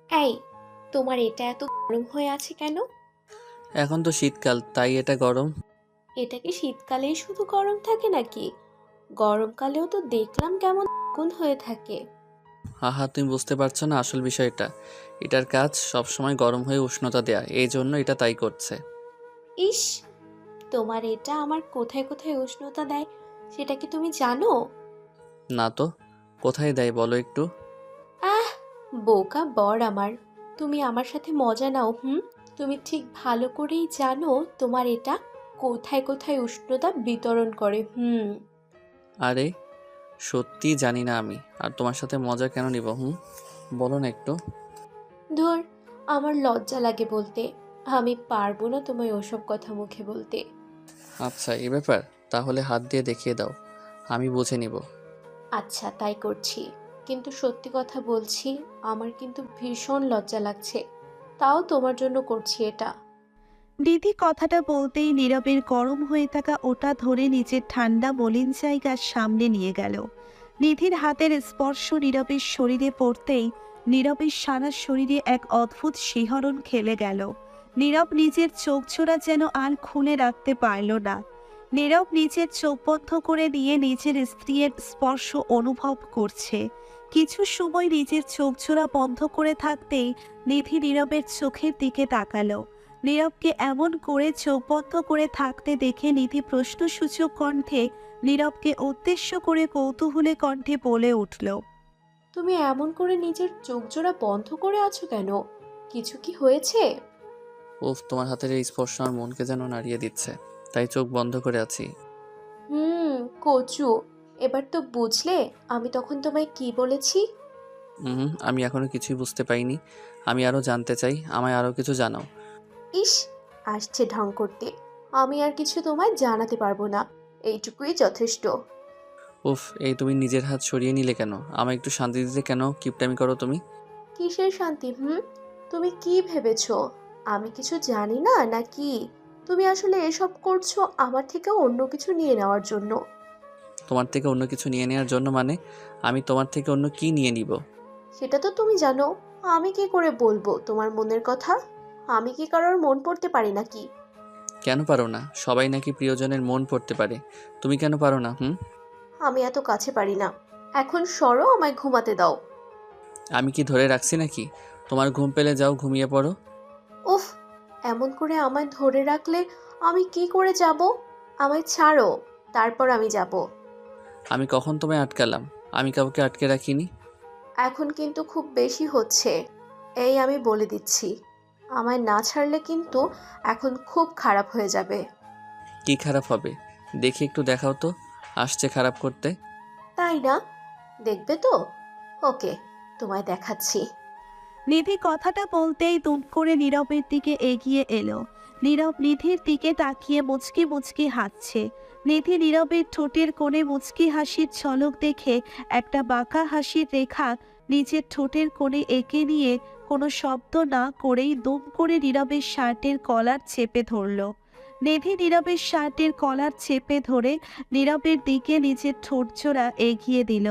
এই, তোমার এটা এত গরম হয়ে আছে কেন? এখন তো শীতকাল, তাই এটা গরম। এটা কি শীতকালেই শুধু গরম থাকে নাকি? গরমকালেও তো দেখলাম কেমন আগুন হয়ে থাকে। আহা, তুমি বুঝতে পারছো না আসল বিষয়টা। এটার কাজ সব সময় গরম হয়ে উষ্ণতা দেয়া, এই জন্য এটা তাই করছে। ইস, তোমার এটা আমার কোথায় কোথায় উষ্ণতা দেয় সেটা কি তুমি জানো? না তো, কোথায় দেয় বলো একটু। আহ, বোকা বর আমার। তুমি আমার সাথে মজা নাও। তুমি ঠিক ভালো করেই জানো তোমার এটা কোথায় কোথায় উষ্ণতা বিতরণ করে। আরে, সত্যি জানি না আমি, আর তোমার সাথে মজা কেন নিব? বলো না একটু। ধুর, আমার লজ্জা লাগে বলতে। আমি পারবো না তোমায় ওসব কথা মুখে বলতে। আচ্ছা, এই ব্যাপার। তাহলে হাত দিয়ে দেখিয়ে দাও, আমি বুঝে নিব। আচ্ছা, তাই করছি। কিন্তু সত্যি কথা বলছি, আমার কিন্তু ভীষণ লজ্জা লাগছে। তাও তোমার জন্য করছি এটা। দিদি কথাটা বলতেই নীরবের গরম হয়ে থাকা ওটা ধরে নিজের ঠান্ডা মলিন জায়গার সামনে নিয়ে গেল। নিধির হাতের স্পর্শ নীরবের শরীরে পড়তেই নীরবের সারা শরীরে এক অদ্ভুত শিহরণ খেলে গেল। নীরব নিজের চোখজোড়া যেন আর খুলে রাখতে পারল না। নীরব নিজের চোখ বন্ধ করে দিয়ে নিজের স্ত্রীর স্পর্শ অনুভব করছে। কিছু সময় নিজের চোখজোড়া বন্ধ করে থাকতেই নিধি নীরবের চোখের দিকে তাকালো। নীরবকে এমন করে চোখ বন্ধ করে থাকতে দেখে নিধি প্রশ্নসূচক কণ্ঠে নীরবকে উদ্দেশ্য করে কৌতূহলী কণ্ঠে বলে উঠল। তুমি এমন করে নিজের চোখ জোড়া বন্ধ করে আছো কেন? কিছু কি হয়েছে? উফ, তোমার হাতের এই স্পর্শ আমার মনকে যেন নাড়িয়ে দিচ্ছে, তাই চোখ বন্ধ করে আছি। কচু, এবার তো বুঝলে আমি তখন তোমায় কি বলেছি? আমি এখনো কিছুই বুঝতে পাইনি। আমি আরো জানতে চাই, আমায় আরো কিছু জানাও। ইস, আসছে ঢং করতে। আমি আর কিছু তোমায় জানাতে পারবো না। এইটুকুই যথেষ্ট। উফ, এই তুমি নিজের হাত সরিয়ে নিলে কেন? আমায় একটু শান্তি দিতে কেন কিপটামি করো তুমি? কিসের শান্তি? তুমি কি ভেবেছো আমি কিছু জানি না নাকি? তুমি আসলে এসব করছো আমার থেকে অন্য কিছু নিয়ে নেওয়ার জন্য। তোমার থেকে অন্য কিছু নিয়ে নেওয়ার জন্য মানে? আমি তোমার থেকে অন্য কি নিয়ে নিব? সেটা তো তুমি জানো। আমি কি করে বলবো তোমার মনের কথা? আমি কি কারোর মন পড়তে পারি নাকি? কেন পারো না? সবাই নাকি প্রিয়জনের মন পড়তে পারে, তুমি কেন পারো না? আমি এত কাছে পারি না। এখন সরো, আমায় ঘুমাতে দাও। আমি কি ধরে রাখছি নাকি? তোমার ঘুম পেলে যাও, ঘুমিয়ে পড়ো। উফ, এমন করে আমায় ধরে রাখলে আমি কি করে যাব? আমায় ছাড়ো, তারপর আমি যাব। আমি কখন তোমায় আটকালাম? আমি কাউকে আটকে রাখিনি। এখন কিন্তু খুব বেশি হচ্ছে। এই আমি বলে দিচ্ছি, আমায় না ছাড়লে কিন্তু এখন খুব খারাপ হয়ে যাবে। কি খারাপ হবে? দেখি একটু দেখাও তো, আসছে খারাপ করতে। তাই না? দেখবে তো? ওকে, তোমায় দেখাচ্ছি। নিধি কথাটা বলতেই দুম করে নীরবের দিকে এগিয়ে এলো। নীরব নিধির দিকে তাকিয়ে মুচকি মুচকি হাসছে। নিধি নীরবের ঠোঁটের কোণে মুচকি হাসির ঝলক দেখে একটা বাঁকা হাসির রেখা নিজের ঠোঁটের কোণে এঁকে নিয়ে কোনো শব্দ না করেই দুম করে নীরবের শার্টের কলার চেপে ধরল। নিধি নীরবের শার্টের কলার চেপে ধরে নীরবের দিকে নিজের ঠোঁটজোড়া এগিয়ে দিল।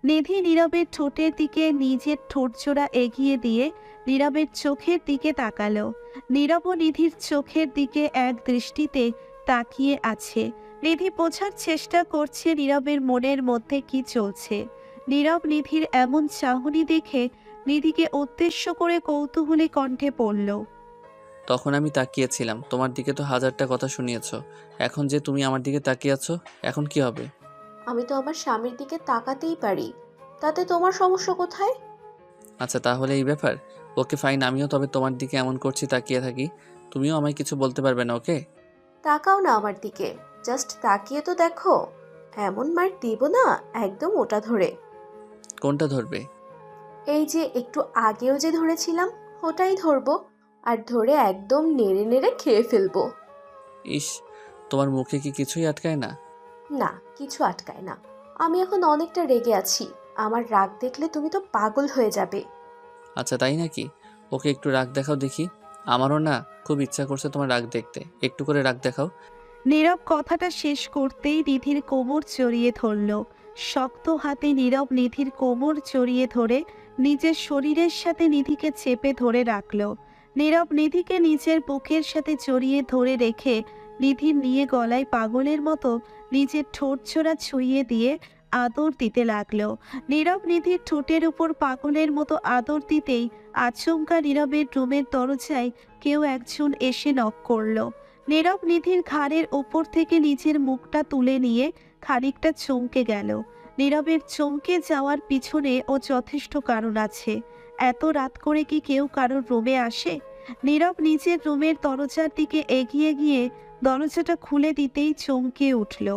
নিধি নীরবের ঠোঁটের দিকে নিজের ঠোঁটজোড়া এগিয়ে দিয়ে নীরবের চোখের দিকে তাকালো। নীরব ও নিধির চোখের দিকে এক দৃষ্টিতে তাকিয়ে আছে। নিধি বোঝার চেষ্টা করছে নীরবের মনের মধ্যে কি চলছে। নীরব নিধির এমন চাহনি দেখে নিধিকে উদ্দেশ্য করে কৌতূহলী কণ্ঠে পড়ল। তখন আমি তাকিয়েছিলাম তোমার দিকে, তো হাজারটা কথা শুনিয়েছো। এখন যে তুমি আমার দিকে তাকিয়ে আছো, এখন কি হবে? আমি তো আমার স্বামীর দিকে তাকাতেই পারি, তাতে তোমার সমস্যা কোথায়? আচ্ছা, তাহলে এই ব্যাপার। ওকে ফাইন, আমিও তবে তোমার দিকে এমন করছি, তাকিয়ে থাকি। তুমিও আমায় কিছু বলতে পারবে না, ওকে? তাকাও না আমার দিকে, জাস্ট তাকিয়ে তো দেখো। এমন মার দিব না, একদম ওটা ধরে। কোনটা ধরবে? এই যে একটু আগেও যে ধরেছিলাম, ওটাই ধরবো। আর ধরে একদম নেড়ে নেড়ে খেয়ে ফেলবো। ইস, তোমার মুখে কি কিছুই আটকায় না? না, কিছু আটকায় না। আমি এখন অনেকটা রেগে আছি। আমার রাগ দেখলে তুমি তো পাগল হয়ে যাবে। আচ্ছা, তাই নাকি? ওকে একটু রাগ দেখাও দেখি। আমারও না খুব ইচ্ছা করছে তোমার রাগ দেখতে, একটু করে রাগ দেখাও। নীরব কথাটা শেষ করতেই নিধির কোমর জড়িয়ে ধরল। শক্ত হাতে নীরব নিধির কোমর জড়িয়ে ধরে নিজের শরীরের সাথে নিধিকে চেপে ধরে রাখলো। নীরব নিধিকে নিজের বুকের সাথে জড়িয়ে ধরে রেখে নিধির নিয়ে গলায় পাগলের মতো নিজের ঠোঁট ছোড়া ছুঁয়ে দিয়ে আদর দিতে লাগলো। নীরব নিধির ঠোঁটের উপর পাগলের মতো আদর দিতেই আচমকা নীরবের রুমের দরজায় কেউ একজন এসে নক করলো। নীরব নিধির ঘাড়ের ওপর থেকে নিজের মুখটা তুলে নিয়ে খানিকটা চমকে গেল। নীরবের চমকে যাওয়ার পিছনে ও যথেষ্ট কারণ আছে। এত রাত করে কি কেউ কারোর রুমে আসে? নীরব নিজের রুমের দরজার দিকে এগিয়ে গিয়ে দরজাটা খুলে দিতেই চমকে উঠল।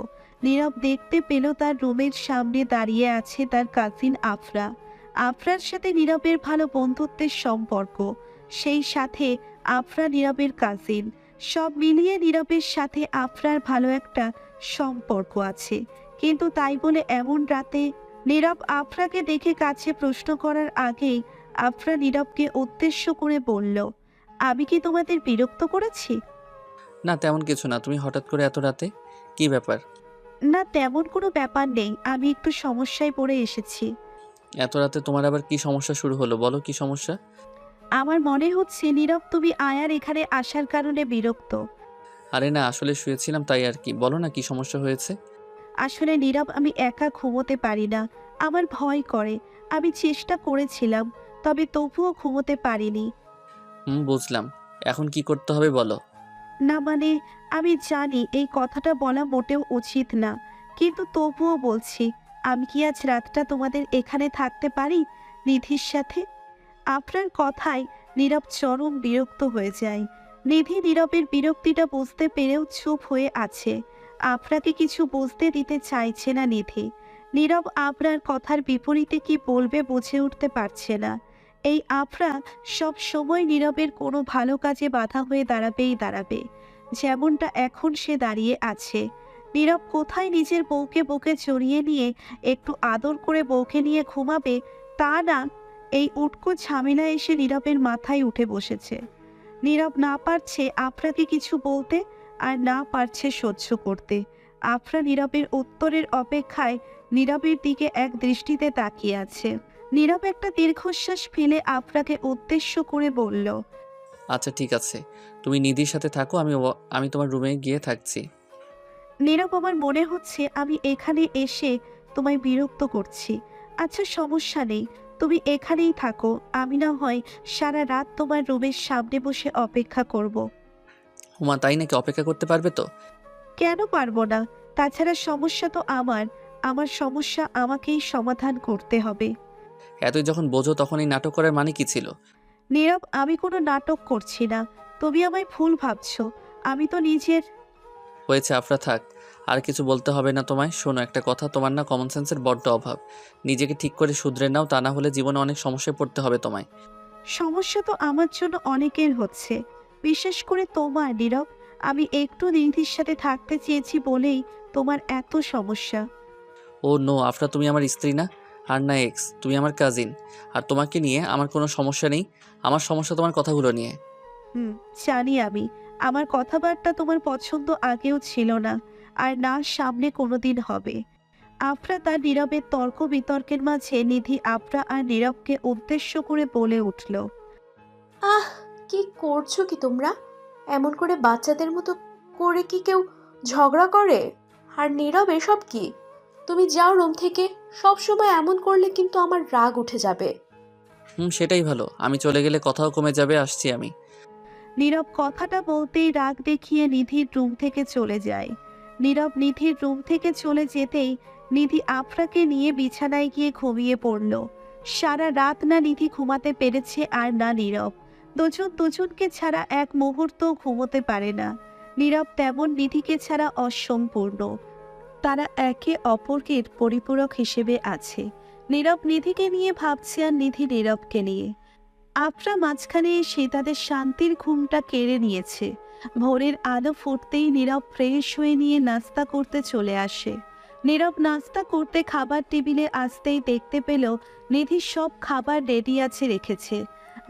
নীরব দেখতে পেল তার রুমের সামনে দাঁড়িয়ে আছে তার কাজিন আফরা। আফরার সাথে নীরবের ভালো বন্ধুত্বের সম্পর্ক, সেই সাথে আফরা নীরবের কাজিন। সব মিলিয়ে নীরবের সাথে আফরার ভালো একটা সম্পর্ক আছে। কিন্তু তাই বলে এমন রাতে? নীরব আফরাকে দেখে কাছে প্রশ্ন করার আগেই আফরা নীরবকে উদ্দেশ্য করে বলল, আমি কি তোমাদের বিরক্ত করেছি? না তেমন কিছু না, তুমি হঠাৎ করে এত রাতে কি ব্যাপার? না, তেমন কোনো ব্যাপার নেই, আমি একটু সমস্যায় পড়ে এসেছি। এত রাতে তোমার আবার কি সমস্যা শুরু হলো, বলো কি সমস্যা? আমার মনে হচ্ছে নীরব তুমি আয়ার এখানে আসার কারণে বিরক্ত। আরে না, আসলে শুয়েছিলাম তাই আর কি, বলো না কি সমস্যা হয়েছে। আসলে নীরব, আমি একা ঘুমোতে পারি না, আমার ভয় করে। আমি চেষ্টা করেছিলাম, তবে তবুও ঘুমোতে পারিনি। বুঝলাম, এখন কি করতে হবে বলো। না মানে, আমি জানি এই কথাটা বলা মোটেও উচিত না, কিন্তু তবুও বলছি, আমি কি আজ রাতটা তোমাদের এখানে থাকতে পারি নিধির সাথে? আপনার কথায় নীরব চরম বিরক্ত হয়ে যায়। নিধি নীরবের বিরক্তিটা বুঝতে পেরেও চুপ হয়ে আছে। আপনাকে কিছু বুঝতে দিতে চাইছে না নিধি। নীরব আপনার কথার বিপরীতে কি বলবে বুঝে উঠতে পারছে না। এই আফরা সব সময় নীরবের কোনো ভালো কাজে বাধা হয়ে দাঁড়াবে, যেমনটা এখন সে দাঁড়িয়ে আছে। নীরব কোথায় নিজের বউকে বুকে জড়িয়ে নিয়ে একটু আদর করে বউকে নিয়ে ঘুমাবে, তা না, এই উটকো ঝামেলা এসে নীরবের মাথায় উঠে বসেছে। নীরব না পারছে আফরাকে কিছু বলতে, আর না পারছে সহ্য করতে। আফরা নীরবের উত্তরের অপেক্ষায় নীরবের দিকে এক দৃষ্টিতে তাকিয়ে আছে। নীরব একটা দীর্ঘশ্বাস ফেলে আফরাকে উদ্দেশ্য করে বলল, আচ্ছা ঠিক আছে, তুমি নিধির সাথে থাকো, আমি তোমার রুমে গিয়ে থাকছি। নীরব, আমার মনে হচ্ছে আমি এখানে এসে তোমায় বিরক্ত করছি। আচ্ছা সমস্যা নেই, তুমি এখানেই থাকো, আমি না হয় সারা রাত তোমার রুমের সামনে বসে অপেক্ষা করব। হুমা তাই নাকি, অপেক্ষা করতে পারবে তো? কেন পারবো না? তাছাড়া সমস্যা তো আমার সমস্যা আমাকেই সমাধান করতে হবে। এতই যখন বোঝো তখন এই নাটক করার মানে কি ছিল? নীরব, আমি কোনো নাটক করছি না, তুমি আমায় ভুল ভাবছো। আমি তো নিজের। হয়েছে আফরা, থাক, আর কিছু বলতে হবে না তোমায়। শোনো একটা কথা, তোমার না কমন সেন্সের বড্ড অভাব। নিজেকে ঠিক করে শুধরে নাও, তা না হলে জীবনে অনেক সমস্যায় পড়তে হবে তোমায়। সমস্যা তো আমার জন্য অনেকের হচ্ছে, বিশেষ করে তোমার নীরব। আমি একটু নিধির সাথে থাকতে চেয়েছি বলেই তোমার এত সমস্যা। ও নো আফরা, তুমি আমার স্ত্রী না, আর না এক্স, তুমি আমার কাজিন। আর তোমাকে নিয়ে আমার কোনো সমস্যা নেই, আমার সমস্যা তোমার কথাগুলো নিয়ে। জানি আমি, আমার কথাবার্তা তোমার পছন্দ আগেও ছিল না, আর না সামনে কোনোদিন হবে। আফরা তার নীরবের তর্ক বিতর্কের মাঝে নিধি আফরা আর নীরবকে উদ্দেশ্য করে বলে উঠল, আহ, কি করছো কি তোমরা? এমন করে বাচ্চাদের মতো করে কি কেউ ঝগড়া করে? আর নীরব এসব কি? তুমি যাও রুম থেকে, সব সময় এমন করলে কিন্তু আমার রাগ উঠে যাবে। সেটাই ভালো, আমি চলে গেলে কথাও কমে যাবে, আসছি আমি। নীরব কথাটা বলতেই রাগ দেখিয়ে নিধির রুম থেকে চলে যায়। নীরব নিধির রুম থেকে চলে যেতেই নিধি আফরাকে নিয়ে বিছানায় গিয়ে ঘুমিয়ে পড়ল। সারা রাত না নিধি ঘুমাতে পেরেছে আর না নীরব। দুজনকে ছাড়া এক মুহূর্ত ঘুমোতে পারে না। নীরব তেমন নিধিকে ছাড়া অসম্পূর্ণ। তারা একে অপরকে পরিপূরক হিসেবে আছে। নীরব নিধিকে নিয়ে ভাবছে আর নিধি নীরবকে নিয়ে। আফরা মাঝখানে এসে তাদের শান্তির ঘুমটা কেড়ে নিয়েছে। ভোরের আলো ফুটতেই নীরব ফ্রেশ হয়ে নিয়ে নাস্তা করতে চলে আসে। নীরব নাস্তা করতে খাবার টেবিলে আসতেই দেখতে পেল নিধি সব খাবার রেডি আছে রেখেছে।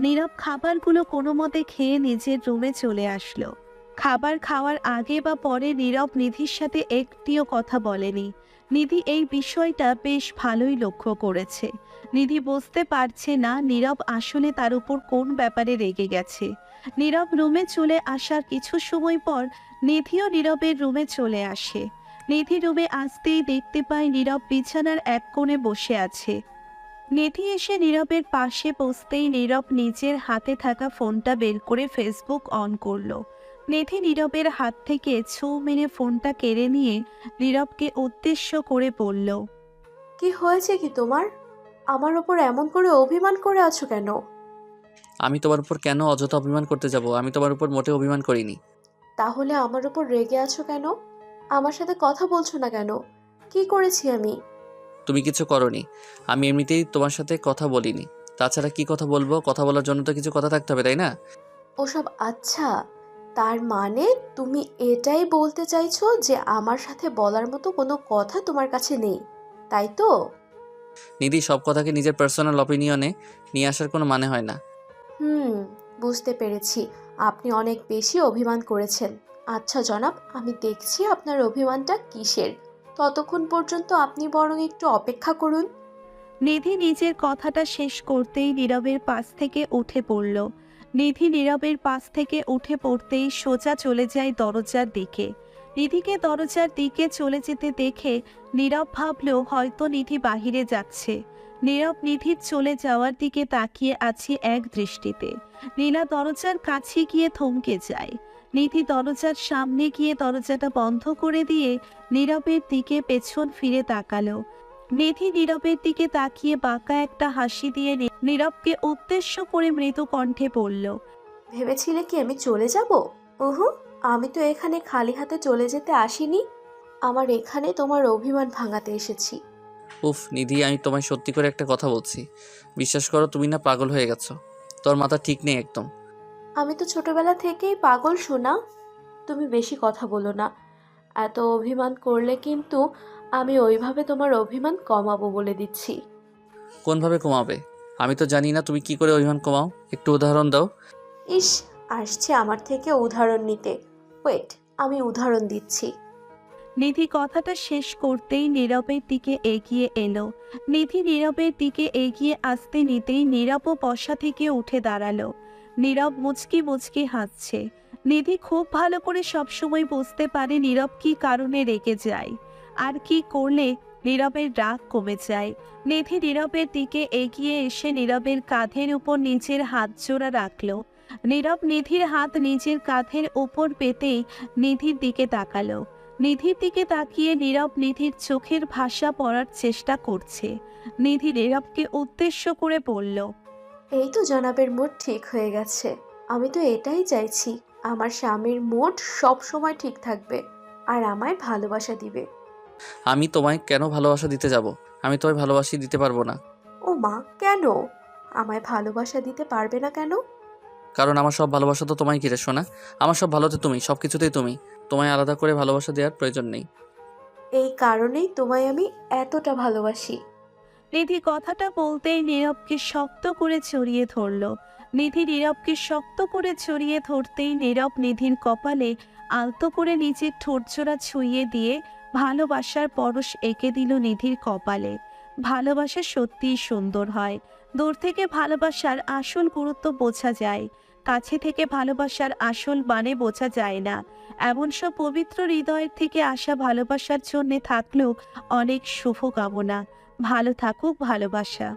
নীরব খাবারগুলো কোনো মতে খেয়ে নিজের রুমে চলে আসলো। খাবার খাওয়ার আগে বা পরে নীরব নিধির সাথে একটিও কথা বলেনি। নিধি এই বিষয়টা বেশ ভালোই লক্ষ্য করেছে। নিধি বুঝতে পারছে না নীরব আসলে তার উপর কোন ব্যাপারে রেগে গেছে। নীরব রুমে চলে আসার কিছু সময় পর নিধিও নীরবের রুমে চলে আসে। নিধি রুমে আসতেই দেখতে পায় নীরব বিছানার এক কোণে বসে আছে। নিধি এসে নীরবের পাশে বসতেই নীরব নিজের হাতে থাকা ফোনটা বের করে ফেসবুক অন করলো। নিধি নীরবের হাত থেকে ছু মেরে ফোনটা কেড়ে নিয়ে নীরবকে উদ্দেশ্য করে বলল, কি হয়েছে কি তোমার? আমার ওপর এমন করে অভিমান করে আছো কেন? আমি তোমার উপর কেন অযথা অভিমান করতে যাব? আমি তোমার উপর মোটে অভিমান করিনি। তাহলে আমার ওপর রেগে আছো কেন? আমার সাথে কথা বলছো না কেন? কি করেছি আমি? তুমি কিছু করনি। আমি এমনিতেই তোমার সাথে কথা বলিনি। তাছাড়া কি কথা বলবো? কথা বলার জন্য তো কিছু কথা থাকতে হবে, তাই না? ওসব আচ্ছা, তার মানে তুমি এটাই বলতে চাইছো যে আমার সাথে বলার মতো কোনো কথা তোমার কাছে নেই, তাই তো? নিধি, সব কথাকে নিজের পার্সোনাল অপিনিয়নে নিয়ে আসার কোনো মানে হয় না। হুম, বুঝতে পেরেছি। আপনি অনেক বেশি অভিমান করেছেন। আচ্ছা জনাব, আমি দেখছি আপনার অভিমানটা কিসের। ততক্ষণ পর্যন্ত আপনি বরং একটু অপেক্ষা করুন। নিধি নিজের কথাটা শেষ করতেই নীরবের পাশ থেকে উঠে পড়ল। নিধি নীরবের পাশ থেকে উঠে পড়তেই সোজা চলে যায় দরজার দিকে। নিধিকে দরজার দিকে চলে যেতে দেখে নীরব ভাবল হয়তো নিধি বাহিরে যাচ্ছে। নীরব নিধির চলে যাওয়ার দিকে তাকিয়ে আছে এক দৃষ্টিতে। নীলা দরজার কাছে গিয়ে থমকে যায়। নিধি দরজার সামনে গিয়ে দরজাটা বন্ধ করে দিয়ে নীরবের দিকে পেছন ফিরে তাকালো। নিধি নীরবের দিকে তাকিয়ে বাঁকা একটা হাসি দিয়ে নীরবকে উদ্দেশ্য করে মৃদু কণ্ঠে বলল, ভেবেছিলে কি আমি চলে যাব? ওহো, আমি তো এখানে খালি হাতে চলে যেতে আসিনি। আমার এখানে তোমার অভিমান ভাঙাতে এসেছি। উফ নিধি, আমি তোমায় সত্যি করে একটা কথা বলছি। বিশ্বাস করো, তুমি না পাগল হয়ে গেছো। তোর মাথা ঠিক নেই একদম। আমি তো ছোটবেলা থেকেই পাগল সোনা। তুমি বেশি কথা বলো না। এত অভিমান করলে কিন্তু আমি ওইভাবে তোমার অভিমান কমাবো বলে দিচ্ছি। কোনভাবে কমাবে? আমি তো জানি না তুমি কি করে অভিমান কমাও। একটু উদাহরণ দাও। ইস, আসছে আমার থেকে উদাহরণ নিতে। ওয়েট, আমি উদাহরণ দিচ্ছি। নিধি কথাটা শেষ করতেই নীরবের দিকে এগিয়ে এলো। নিধি নীরবের দিকে এগিয়ে আসতে নিতেই নীরবও বসা থেকে উঠে দাঁড়ালো। নীরব মুচকি মুচকি হাসছে। নিধি খুব ভালো করে সবসময় বুঝতে পারে নীরব কি কারণে রেগে যায়, আর কি করলে নীরবের রাগ কমে যায়। নিধি নীরবের দিকে এগিয়ে এসে নীরবের কাঁধের উপর নিজের হাত জোড়া রাখলো। নীরব নিধির হাত নিজের কাঁধের উপর পেতেই নিধির দিকে তাকালো। নিধির দিকে তাকিয়ে নীরব নিধির চোখের ভাষা পড়ার চেষ্টা করছে। নিধি নীরবকে উদ্দেশ্য করে বলল, এই তো জনাবের মুড ঠিক হয়ে গেছে। আমি তো এটাই চাইছি, আমার স্বামীর মুড সব সময় ঠিক থাকবে আর আমায় ভালোবাসা দিবে। আমি তোমায় কেন ভালোবাসা দিতে যাব? আমি তোমায় ভালোবাসি দিতে পারবো না। ও মা, কেন? আমায় ভালোবাসা দিতে পারবে না কেন? কারণ আমার সব ভালোবাসা তো তোমায় ঘিরে, শোনা। আমার সব ভালোতে তুমি, সব কিছুতেই তুমি। তোমায় আলাদা করে ভালোবাসা দেওয়ার প্রয়োজন নেই। এই কারণেই তোমায় আমি এতটা ভালোবাসি। নিধি কথাটা বলতেই নীরবকে শক্ত করে জড়িয়ে ধরল। নিধি নীরবকে শক্ত করে জড়িয়ে ধরতেই নীরব নিধির কপালে আলতো করে নিজের ঠোঁটজোড়া ছুঁয়ে দিয়ে ভালোবাসার পরশ এঁকে দিল নিধির কপালে। ভালোবাসা সত্যিই সুন্দর হয়। দূর থেকে ভালোবাসার আসল গুরুত্ব বোঝা যায়, কাছে থেকে ভালোবাসার আসল মানে বোঝা যায় না। এমন সব পবিত্র হৃদয়ের থেকে আসা ভালোবাসার জন্যে থাকলেও অনেক শুভকামনা। ভালো থাকুক ভালোবাসা।